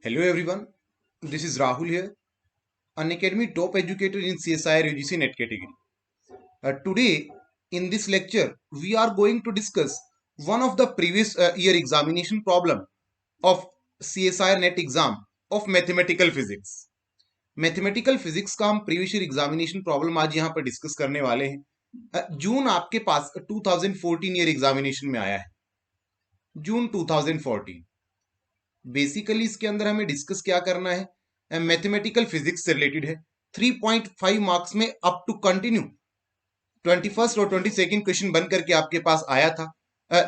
Hello everyone, this is Rahul here, an Academy top educator in CSIR UGC NET category. Today, in this lecture, we are going to discuss one of the previous year examination problem of CSIR NET exam of mathematical physics. Mathematical physics का हम previous year examination problem आज यहाँ पर discuss करने वाले हैं। जून आपके पास 2014 year examination में आया है, जून 2014। बेसिकली इसके अंदर हमें डिस्कस क्या करना है, मैथमेटिकल फिजिक्स से रिलेटेड है। 3.5 मार्क्स में अप टू कंटिन्यू 21st और 22nd क्वेश्चन बन करके आपके पास आया था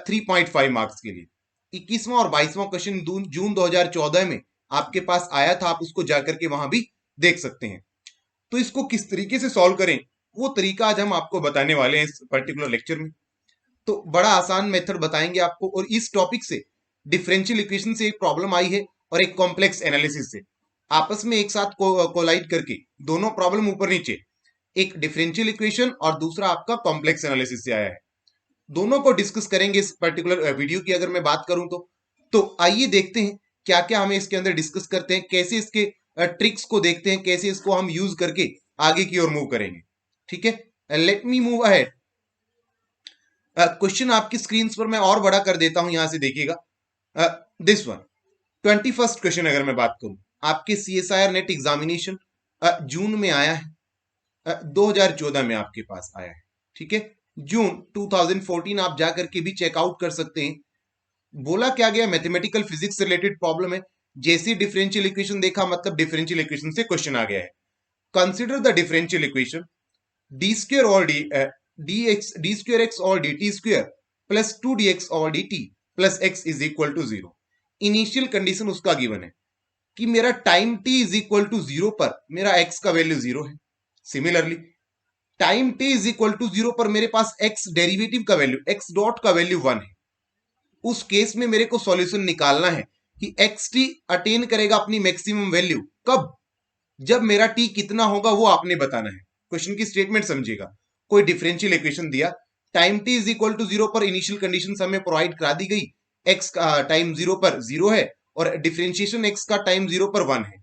3.5 मार्क्स के लिए। 21वां और 22वां क्वेश्चन जून 2014 में आपके पास आया था, आप उसको जाकर के वहां भी देख सकते हैं। तो इसको किस तरीके से सॉल्व करें वो तरीका आज हम आपको बताने वाले हैं इस पर्टिकुलर लेक्चर में। तो बड़ा आसान मेथड बताएंगे आपको, और इस टॉपिक से डिफरेंशियल इक्वेशन से एक प्रॉब्लम आई है और एक कॉम्प्लेक्स एनालिसिस से आपस में एक साथ कोलाइड करके दोनों प्रॉब्लम ऊपर नीचे, एक डिफरेंशियल इक्वेशन और दूसरा आपका कॉम्प्लेक्स एनालिसिस से आया है। दोनों को डिस्कस करेंगे इस पर्टिकुलर वीडियो की अगर मैं बात करूं तो आइए देखते हैं क्या क्या हमें इसके अंदर डिस्कस करते हैं, कैसे इसके ट्रिक्स को देखते हैं, कैसे इसको हम यूज करके आगे की ओर मूव करेंगे। ठीक है, let me move ahead. Question आपकी स्क्रीन पर मैं और बड़ा कर देता हूं, यहां से देखिएगा। दिस वन 21st क्वेश्चन अगर मैं बात करूं, आपके CSIR नेट एग्जामिनेशन जून में आया है, 2014 में आपके पास आया है। ठीक है, जून 2014 आप जाकर के भी चेकआउट कर सकते हैं। बोला क्या गया, मैथमेटिकल फिजिक्स से रिलेटेड प्रॉब्लम है। जैसे डिफरेंशियल इक्वेशन देखा मतलब डिफरेंशियल इक्वेशन से क्वेश्चन आ गया है। Consider the differential equation D square और डी स्क्वायर एक्स और D T square plus 2dx और D T plus X is equal to 0। Initial condition उसका गिवन है कि मेरा time t is equal to 0 पर मेरा x का वैल्यू 0 है। Similarly time t is equal to 0 पर मेरे पास x डेरिवेटिव का वैल्यू x डॉट का वैल्यू 1 है। उस केस में मेरे को सॉल्यूशन निकालना है कि xt अटेन करेगा अपनी मैक्सिमम वैल्यू कब, जब मेरा t कितना होगा वो आपने बताना है। क्वेश्चन की स्टेटमेंट समझिएगा। कोई डिफरेंशियल इक्वेशन दिया, time t is equal to 0 पर इनिशियल कंडीशन हमें प्रोवाइड करा दी गई, x का टाइम 0 पर 0 है और डिफरेंशिएशन x का टाइम 0 पर 1 है।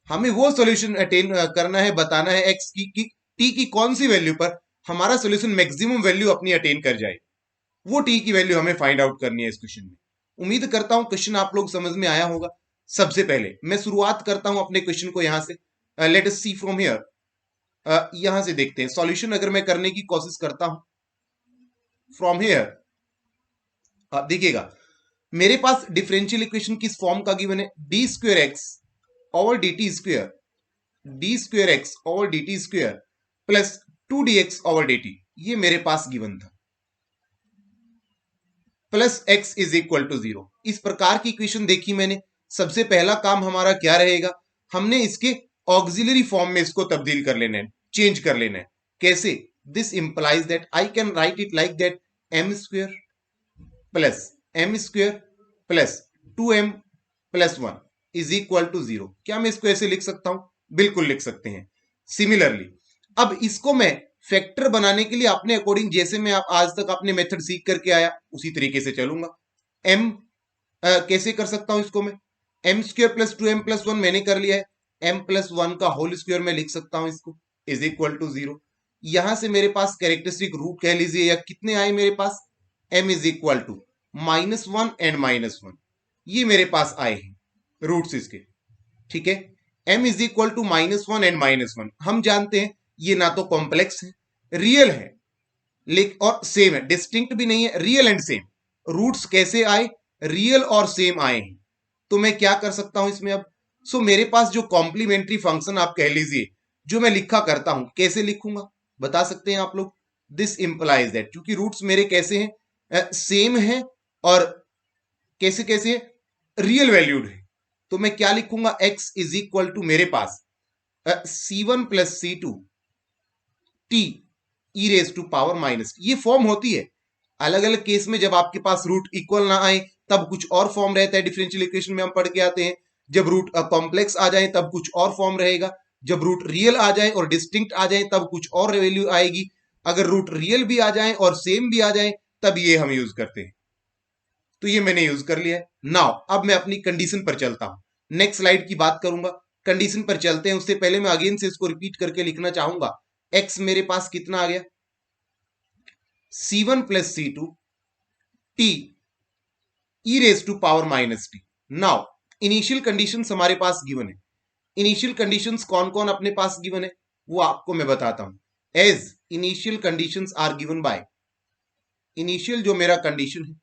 हमें वो सॉल्यूशन अटेन करना है, बताना है x की t की कौन सी वैल्यू पर हमारा सॉल्यूशन मैक्सिमम वैल्यू अपनी अटेन कर जाए, वो t की वैल्यू हमें फाइंड आउट करनी है इस क्वेश्चन में। उम्मीद करता हूं क्वेश्चन आप लोग समझ में आया होगा। सबसे पहले मैं शुरुआत करता हूं अपने क्वेश्चन को यहां से। Let us see from here. यहां से देखते हैं सॉल्यूशन अगर मैं करने की कोशिश करता हूं फ्रॉम हियर। देखिएगा मेरे पास डिफरेंशियल इक्वेशन किस फॉर्म का गिवन है, डी स्क्वायर एक्स और D T square, D square X और D T square plus 2dx और डी टी, ये मेरे पास गिवन था, plus x is equal to 0। इस प्रकार की इक्वेशन देखी मैंने। सबसे पहला काम हमारा क्या रहेगा, हमने इसके ऑक्सिलरी फॉर्म में इसको तब्दील कर लेना है, चेंज कर लेना है। कैसे, this implies that I can write it like that m square plus 2m plus 1 is equal to 0। क्या मैं इसको ऐसे लिख सकता हूं? बिल्कुल लिख सकते हैं। सिमिलरली अब इसको मैं फैक्टर बनाने के लिए अपने अकॉर्डिंग, जैसे मैं आप आज तक अपने मेथड सीख करके आया उसी तरीके से चलूंगा। m कैसे कर सकता हूं इसको मैं, m square plus 2m plus 1 मैंने कर लिया है, m प्लस 1 का होल स्क्वायर में लिख सकता हूं इसको, इज इक्वल टू 0। यहां से मेरे पास कैरेक्टरिस्टिक रूट कह लीजिए या कितने आए मेरे पास, m is equal to -1 and -1, ये मेरे पास आए हैं रूट्स इसके। ठीक है, m is equal to -1 and -1 हम जानते हैं ये ना तो कॉम्प्लेक्स है, रियल है, लेकिन और सेम है, डिस्टिंक्ट भी नहीं है, रियल एंड सेम। रूट्स कैसे आए, रियल और सेम आए हैं। तो मैं क्या कर सकता हूं इसमें अब, मेरे पास जो कॉम्प्लीमेंट्री फंक्शन आप कह लीजिए जो मैं लिखा करता हूं, कैसे लिखूंगा बता सकते हैं आप लोग। दिस इंप्लाइज दैट, क्योंकि रूट्स मेरे कैसे हैं, सेम है और कैसे कैसे रियल वैल्यूड है, तो मैं क्या लिखूंगा, x इज इक्वल टू मेरे पास c1 plus c2 t e raise to power minus, ये फॉर्म होती है। अलग अलग केस में जब आपके पास रूट इक्वल ना आए तब कुछ और फॉर्म रहता है, डिफरेंशियल इक्वेशन में हम पढ़ के आते हैं। जब रूट कॉम्प्लेक्स आ जाए तब कुछ और फॉर्म रहेगा, जब रूट रियल आ जाए और डिस्टिंक्ट आ जाए तब कुछ और वैल्यू आएगी। अगर रूट रियल भी आ जाए और सेम भी आ जाए तब ये हम यूज करते हैं। तो ये मैंने यूज कर लिया है। नाउ अब मैं अपनी कंडीशन पर चलता हूं। नेक्स्ट स्लाइड की बात करूंगा, कंडीशन पर चलते हैं। उससे पहले मैं अगेन से इसको रिपीट करके लिखना चाहूंगा। x मेरे पास कितना आ गया, c1 plus c2 t e raise to power minus t. Now initial conditions हमारे पास गिवन है। इनिशियल कंडीशंस कौन कौन अपने पास गिवन है वो आपको मैं बताता हूं। As initial conditions are given by, initial जो मेरा कंडीशन है,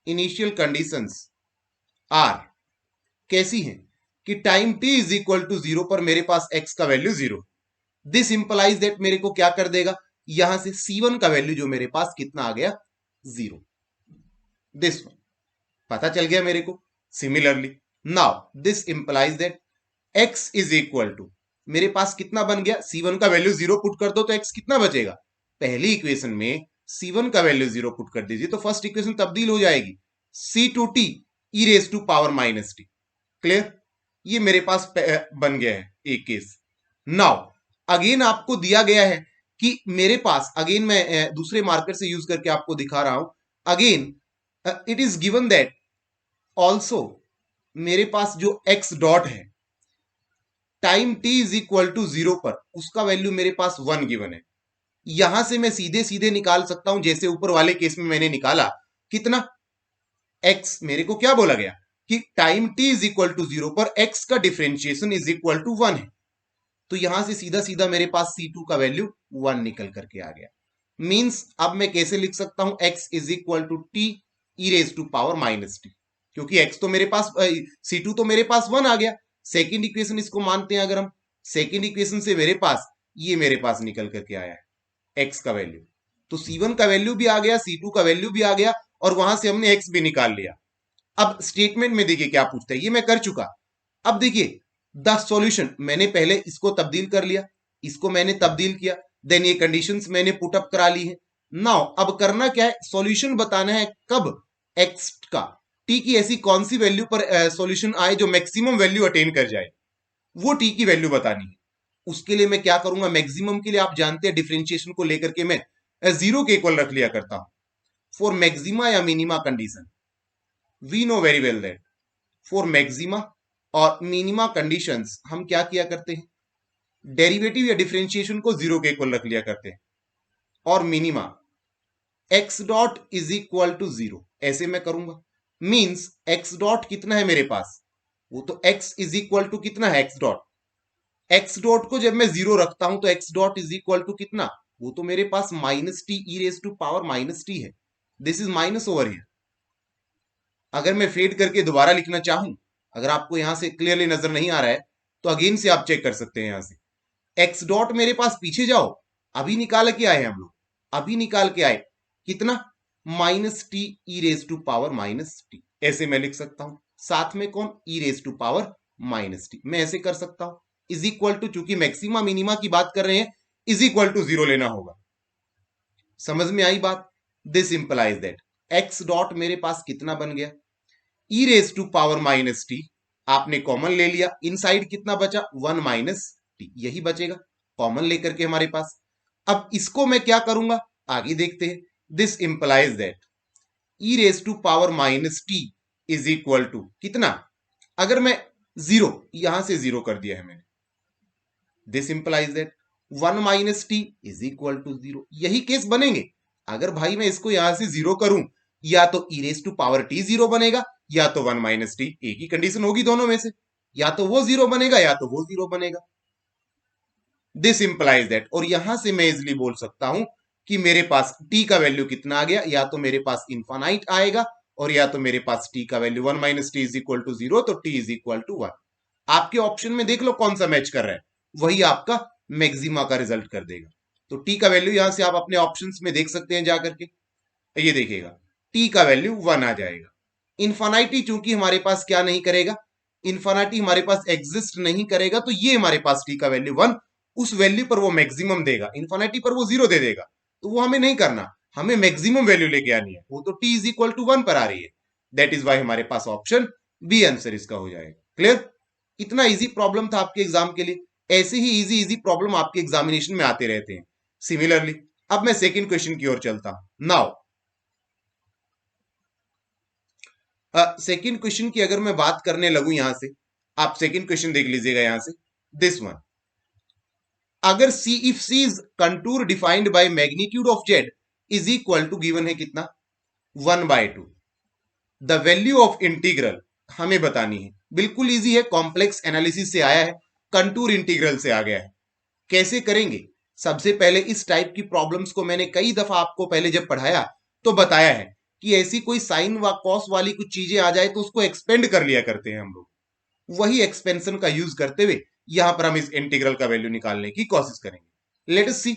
इनिशियल कंडीशंस आर कैसी हैं कि time t is equal to 0 पर मेरे पास x का वैल्यू 0। दिस इंप्लाइज दैट मेरे को क्या कर देगा, यहां से c1 का वैल्यू जो मेरे पास कितना आ गया, 0। दिस वन पता चल गया मेरे को। Similarly now this implies that x is equal to, मेरे पास कितना बन गया, c1 का वैल्यू 0 पुट कर दो तो x कितना बचेगा, पहली इक्वेशन में c1 का वैल्यू 0 पुट कर दीजिए तो फर्स्ट इक्वेशन तब्दील हो जाएगी, c2t e raise to power minus t. Clear, ये मेरे पास बन गया है एक केस। नाउ अगेन आपको दिया गया है कि मेरे पास, अगेन मैं दूसरे मार्कर से यूज करके आपको दिखा रहा हूं। Again it is given that also मेरे पास जो x डॉट है time t is equal to 0 पर उसका वैल्यू मेरे पास 1 गिवन है। यहां से मैं सीधे सीधे निकाल सकता हूं जैसे ऊपर वाले केस में मैंने निकाला, कितना x, मेरे को क्या बोला गया कि time t is equal to 0 पर x का डिफरेंशिएशन इज इक्वल टू 1 है। तो यहां से सीधा सीधा मेरे पास c2 का वैल्यू 1 निकल करके आ गया। मींस अब मैं कैसे लिख सकता हूं, x is equal to t e raise to power minus t, क्योंकि x तो मेरे पास c2 तो मेरे पास 1 आ गया। सेकेंड इक्वेशन इसको मानते हैं अगर हम, सेकेंड इक्वेशन से मेरे पास ये मेरे पास निकल करके आया है x का वैल्यू, तो c1 का वैल्यू भी आ गया, c2 का वैल्यू भी आ गया और वहां से हमने x भी निकाल लिया। अब स्टेटमेंट में देखिए क्या पूछता है, ये मैं कर चुका। अब देखिए द सॉल्यूशन, मैंने पहले इसको तब्दील कर लिया, इसको मैंने तब्दील किया, देन ये कंडीशंस मैंने पुट अप करा ली है। नाउ अब करना क्या है, सॉल्यूशन बताना है कब x का, t की ऐसी कौन सी वैल्यू पर सॉल्यूशन आए जो मैक्सिमम वैल्यू अटेन कर जाए, वो t की वैल्यू बतानी है। उसके लिए मैं क्या करूंगा, मैक्सिमम के लिए आप जानते हैं डिफरेंशिएशन को लेकर के मैं 0 के इक्वल रख लिया करता हूं। फॉर मैक्सिमा या minima condition we know very well that for maxima और मिनिमा कंडीशंस हम क्या किया करते हैं, डेरिवेटिव या डिफरेंशिएशन को 0 के इक्वल रख लिया करते हैं। और minima x dot is equal to 0 ऐसे मैं करूंगा। मींस x डॉट कितना है मेरे पास, वो तो x इज इक्वल टू कितना है, x डॉट को जब मैं 0 रखता हूं तो x dot is equal to कितना, वो तो मेरे पास minus T E raise to power minus T है। This is minus over here. अगर मैं फेड करके दोबारा लिखना चाहूं, अगर आपको यहां से क्लियरली नजर नहीं आ रहा है तो अगेन से आप चेक कर सकते हैं। यहां से x डॉट मेरे पास, पीछे जाओ, अभी निकाल के आए हम लोग, अभी निकाल के आए कितना, minus T E raise to power minus T, ऐसे मैं लिख सकता हूं। साथ में कौन, E raise to power minus T, मैं ऐसे कर सकता हूं। इज इक्वल टू, चूंकि मैक्सिमा मिनिमा की बात कर रहे हैं, इज इक्वल टू 0 लेना होगा। समझ में आई बात। This implies that x dot मेरे पास कितना बन गया, E raise to power minus T, आपने कॉमन ले लिया, इनसाइड कितना बचा, 1 माइनस टी, यही बचेगा कॉमन लेकर के हमारे पास। अब इसको मैं क्या करूंगा, आगे देखते हैं। This implies that e raise to power minus t is equal to कितना, अगर मैं 0 यहां से 0 कर दिया है मैंने, this implies that 1 minus t is equal to 0, यही केस बनेंगे। अगर भाई मैं इसको यहां से 0 करूं, या तो ई रेज टू पावर टी 0 बनेगा या तो 1 माइनस टी, एक ही कंडीशन होगी दोनों में से, या तो वो 0 बनेगा या तो वो 0 बनेगा। दिस इंप्लाइज दैट, और यहां से मैं इजिली बोल सकता हूं कि मेरे पास t का वैल्यू कितना आ गया, या तो मेरे पास इन्फानाइट आएगा और या तो मेरे पास t का वैल्यू 1 minus t is equal to 0, तो t इज इक्वल टू 1। आपके ऑप्शन में देख लो कौन सा मैच कर रहा है, वही आपका मैक्सिमा का रिजल्ट कर देगा। तो t का वैल्यू यहां से आप अपने ऑप्शंस में देख सकते हैं जाकर के, ये देखिएगा t का वैल्यू 1 आ जाएगा। इन्फानाइटी चूंकि हमारे पास क्या नहीं करेगा, इन्फानाइटी हमारे पास एग्जिस्ट नहीं करेगा, तो ये हमारे पास t का वैल्यू 1, उस वैल्यू पर वो मैक्सिमम देगा, इन्फानिटी पर वो 0 दे देगा, तो वो हमें नहीं करना, हमें मैक्सिमम वैल्यू लेके आनी है, वो तो t इज इक्वल टू 1 पर आ रही है। दैट इज वाई हमारे पास ऑप्शन बी आंसर इसका हो जाएगा। क्लियर, इतना इजी प्रॉब्लम था आपके एग्जाम के लिए। ऐसे ही इजी इजी प्रॉब्लम आपके एग्जामिनेशन में आते रहते हैं। सिमिलरली अब मैं सेकेंड क्वेश्चन की ओर चलता हूं। नाउ सेकेंड क्वेश्चन की अगर मैं बात करने लगूं यहां से, आप सेकंड क्वेश्चन देख लीजिएगा यहां से, दिस वन, अगर C if C is contour defined by magnitude of Z is equal to, given है कितना, 1/2, द वैल्यू ऑफ इंटीग्रल हमें बतानी है। बिल्कुल इजी है, कॉम्प्लेक्स एनालिसिस से आया है, कंटूर इंटीग्रल से आ गया है। कैसे करेंगे? सबसे पहले इस टाइप की प्रॉब्लम्स को मैंने कई दफा आपको पहले जब पढ़ाया तो बताया है कि ऐसी कोई साइन व कॉस वाली कुछ चीजें आ जाए तो उसको एक्सपेंड कर लिया करते हैं हम लोग। वही एक्सपेंशन का यूज करते हुए यहां पर हम इस इंटीग्रल का वैल्यू निकालने की कोशिश करेंगे। लेट अस सी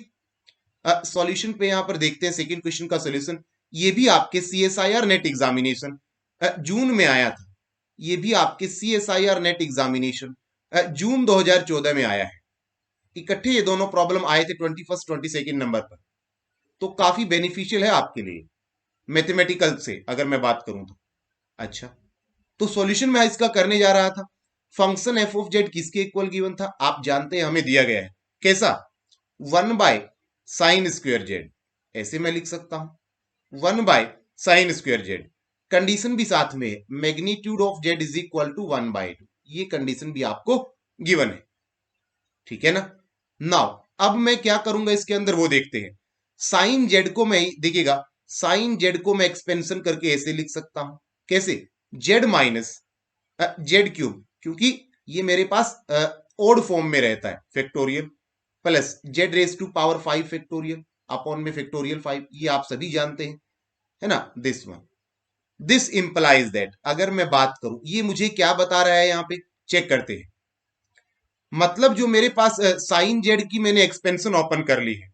सॉल्यूशन पे यहां पर देखते हैं सेकंड क्वेश्चन का सॉल्यूशन। ये भी आपके सीएसआईआर नेट एग्जामिनेशन जून में आया था। ये भी आपके सीएसआईआर नेट एग्जामिनेशन जून 2014 में आया है। इकट्ठे ये दोनों प्रॉब्लम आए थे 21st 22nd नंबर पर, तो काफी बेनिफिशियल है आपके लिए मैथमेटिकल से अगर मैं बात करूं तो। अच्छा, तो सॉल्यूशन में इसका करने जा रहा था। फंक्शन एफ ऑफ जेड किसके इक्वल गिवन था? आप जानते हैं, हमें दिया गया है कैसा, 1/sin² जेड, ऐसे मैं लिख सकता हूं 1/sin² जेड। कंडीशन भी साथ में है, magnitude of Z is equal to 1/2, ये कंडीशन भी आपको गिवन है, ठीक है ना। नाउ अब मैं क्या करूंगा इसके अंदर वो देखते हैं। साइन जेड को मैं, देखिएगा, साइन जेड को मैं एक्सपेंशन करके ऐसे लिख सकता हूं, कैसे, जेड माइनस जेड क्यूब, क्योंकि ये मेरे पास ओड फॉर्म में रहता है, factorial plus Z raise to power 5 factorial upon में फैक्टोरियल 5, ये आप सभी जानते हैं, है ना। This one, this implies that, अगर मैं बात करूं ये मुझे क्या बता रहा है यहां पे, चेक करते हैं। मतलब जो मेरे पास साइन जेड की मैंने एक्सपेंशन ओपन कर ली है,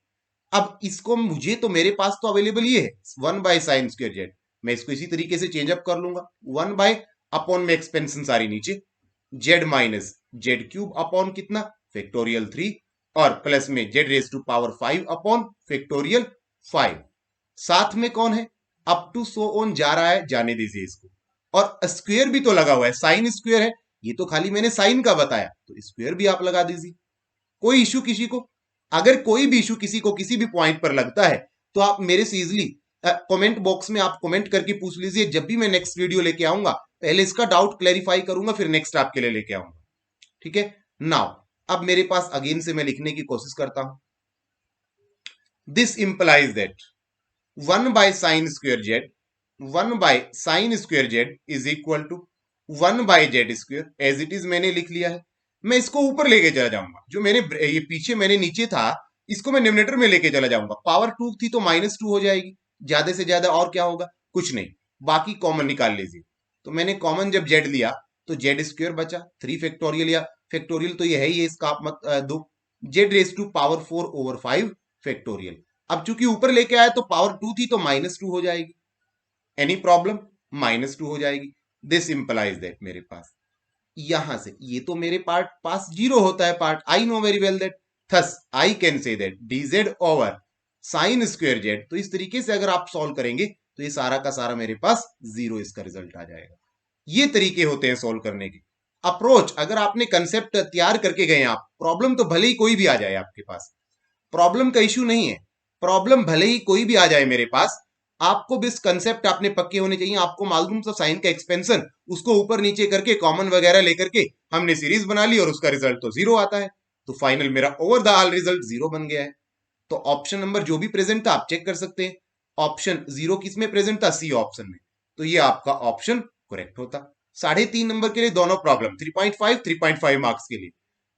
अब इसको मुझे तो मेरे पास तो अवेलेबल ये है 1/sin² जेड, मैं इसको इसी तरीके से चेंज अप कर लूंगा, 1 अपॉन में एक्सपेंशन सारी नीचे, Z minus Z cube upon कितना, फैक्टोरियल 3, और प्लस में Z raise to power 5 upon factorial 5। साथ में कौन है, अप टू सो ऑन जा रहा है, जाने दीजिए इसको, और स्क्वेयर भी तो लगा हुआ है, साइन स्क्वेयर है, ये तो खाली मैंने साइन का बताया, तो स्क्वेयर भी आप लगा दीजिए। कोई इशू किसी को, अगर कोई भी इशू किसी को किसी भी पॉइंट पर लगता है तो आप मेरे से इजिली कमेंट बॉक्स में आप कमेंट करके पूछ लीजिए। जब भी मैं नेक्स्ट वीडियो लेके आऊंगा पहले इसका डाउट क्लैरिफाई करूंगा, फिर नेक्स्ट आपके लिए लेके आऊंगा, ठीक है। नाउ अब मेरे पास अगेन से मैं लिखने की कोशिश करता हूं, this implies that 1/sin² Z, 1/sin² Z is equal to 1/z², as it is मैंने लिख लिया है। मैं इसको ऊपर लेके चला जाऊंगा, जो मैंने ये पीछे मैंने नीचे था इसको मैं न्यूमरेटर में लेके चला जाऊंगा, पावर 2 थी तो -2 हो जाएगी, ज्यादा से ज्यादा और क्या होगा, कुछ नहीं, बाकी कॉमन निकाल लीजिए। तो मैंने कॉमन जब जेड लिया तो z² बचा, 3 फैक्टोरियल, या फैक्टोरियल तो ये है ही, इसका आप मत दो, Z raise to power 4/5 factorial. अब चूंकि ऊपर लेके आया तो पावर 2 थी तो -2 हो जाएगी, एनी प्रॉब्लम, -2 हो जाएगी। दिस इंप्लाइज दैट मेरे पास यहां से ये तो मेरे पास जीरो होता है part, I know very well that, thus I can say that dz over sin² Z. तो इस तरीके से अगर आप सॉल्व करेंगे तो ये सारा का सारा मेरे पास जीरो इसका रिजल्ट आ जाएगा। ये तरीके होते हैं सॉल्व करने के। अप्रोच, अगर आपने कंसेप्ट तैयार करके गए आप, प्रॉब्लम तो भले ही कोई भी आ जाए आपके पास, प्रॉब्लम का इश्यू नहीं है, प्रॉब्लम भले ही कोई भी आ जाए मेरे पास, आपको बस कंसेप्ट आपने पक्के होने चाहिए। आपको मालूम तो साइन का एक्सपेंशन, उसको ऊपर नीचे करके कॉमन वगैरह लेकर के हमने सीरीज बना ली और उसका रिजल्ट तो जीरो आता है, तो फाइनल मेरा over the all result zero बन गया है। तो ऑप्शन नंबर जो भी प्रेजेंट था आप चेक कर सकते हैं, ऑप्शन जीरो किस में प्रेजेंट था, सी ऑप्शन में, तो ये आपका ऑप्शन करेक्ट होता। 3.5 नंबर के लिए दोनों प्रॉब्लम, 3.5 3.5 मार्क्स के लिए।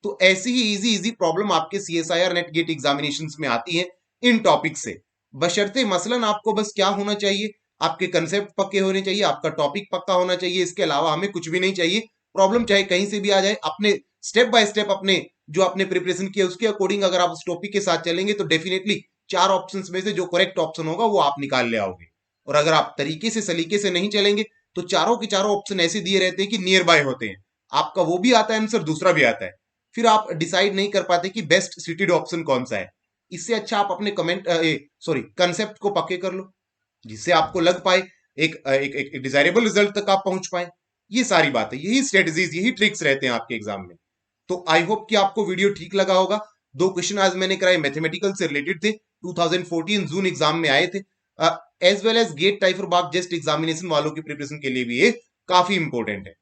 तो ऐसी ही इजी इजी प्रॉब्लम आपके सीएसआईआर नेट गेट एग्जामिनेशंस में आती है इन टॉपिक से, बशर्ते मसलन आपको बस क्या होना चाहिए, आपके कंसेप्ट पक्के होने चाहिए, आपका टॉपिक पक्का होना चाहिए, इसके अलावा हमें कुछ भी नहीं चाहिए। प्रॉब्लम चाहे कहीं से भी आ जाए, अपने स्टेप बाय स्टेप अपने जो आपने प्रिपरेशन किया उसके अकॉर्डिंग अगर आप उस टॉपिक के साथ चलेंगे तो डेफिनेटली 4 ऑप्शंस में से जो करेक्ट ऑप्शन होगा वो आप निकाल ले आओगे। और अगर आप तरीके से सलीके से नहीं चलेंगे तो चारों के चारों ऑप्शन ऐसे दिए रहते हैं कि नियर बाय होते हैं, आपका वो भी आता है आंसर, दूसरा भी आता है, फिर आप डिसाइड नहीं कर पाते कि बेस्ट सीटेड ऑप्शन कौन सा है। इससे अच्छा आप अपने कंसेप्ट को पक्के कर लो, जिससे आपको लग पाए एक डिजायरेबल रिजल्ट तक आप पहुंच पाए। ये सारी बातें, यही स्ट्रेटजीज, यही ट्रिक्स रहते हैं आपके एग्जाम में। तो आई होप कि आपको वीडियो ठीक लगा होगा। 2 क्वेश्चन आज मैंने कराए मैथमेटिकल से रिलेटेड थे, 2014 जून एग्जाम में आए थे, एज वेल एज गेट टाइफर बाग जेस्ट एग्जामिनेशन वालों की प्रिपरेशन के लिए भी ये काफी इंपॉर्टेंट है।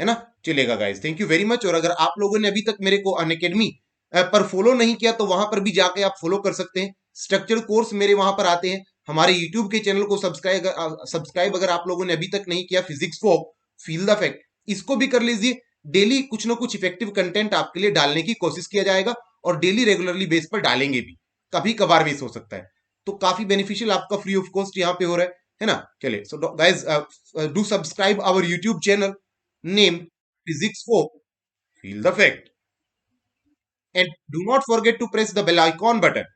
है ना। चलेगा guys, thank you very much. और अगर आप लोगों ने अभी तक मेरे को अनअकैडमी पर फॉलो नहीं किया तो वहां पर भी जाके आप फॉलो कर सकते हैं। स्ट्रक्चर्ड कोर्स मेरे वहां पर आते हैं। हमारे यूट्यूब के चैनल को सब्सक्राइब अगर आप लोगों ने अभी तक नहीं किया, physics for feel the fact, इसको भी कर लीजिए। डेली कुछ ना कुछ इफेक्टिव कंटेंट आपके लिए डालने की कोशिश किया जाएगा और डेली रेगुलरली बेस पर डालेंगे भी, कभी कभार मिस हो सकता है। तो काफी बेनिफिशियल आपका फ्री ऑफ कॉस्ट यहाँ पे हो रहा है ना। चलिए, so guys do subscribe our YouTube channel name Physics 4 Feel the Fact, and do not forget to press the bell icon button.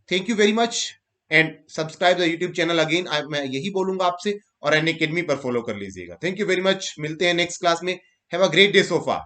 Thank you very much and subscribe the YouTube channel again. मैं यही बोलूंगा आपसे, और अन academy पर follow कर लीजिएगा। Thank you very much, मिलते हैं नेक्स्ट क्लास में। Have a great day so far.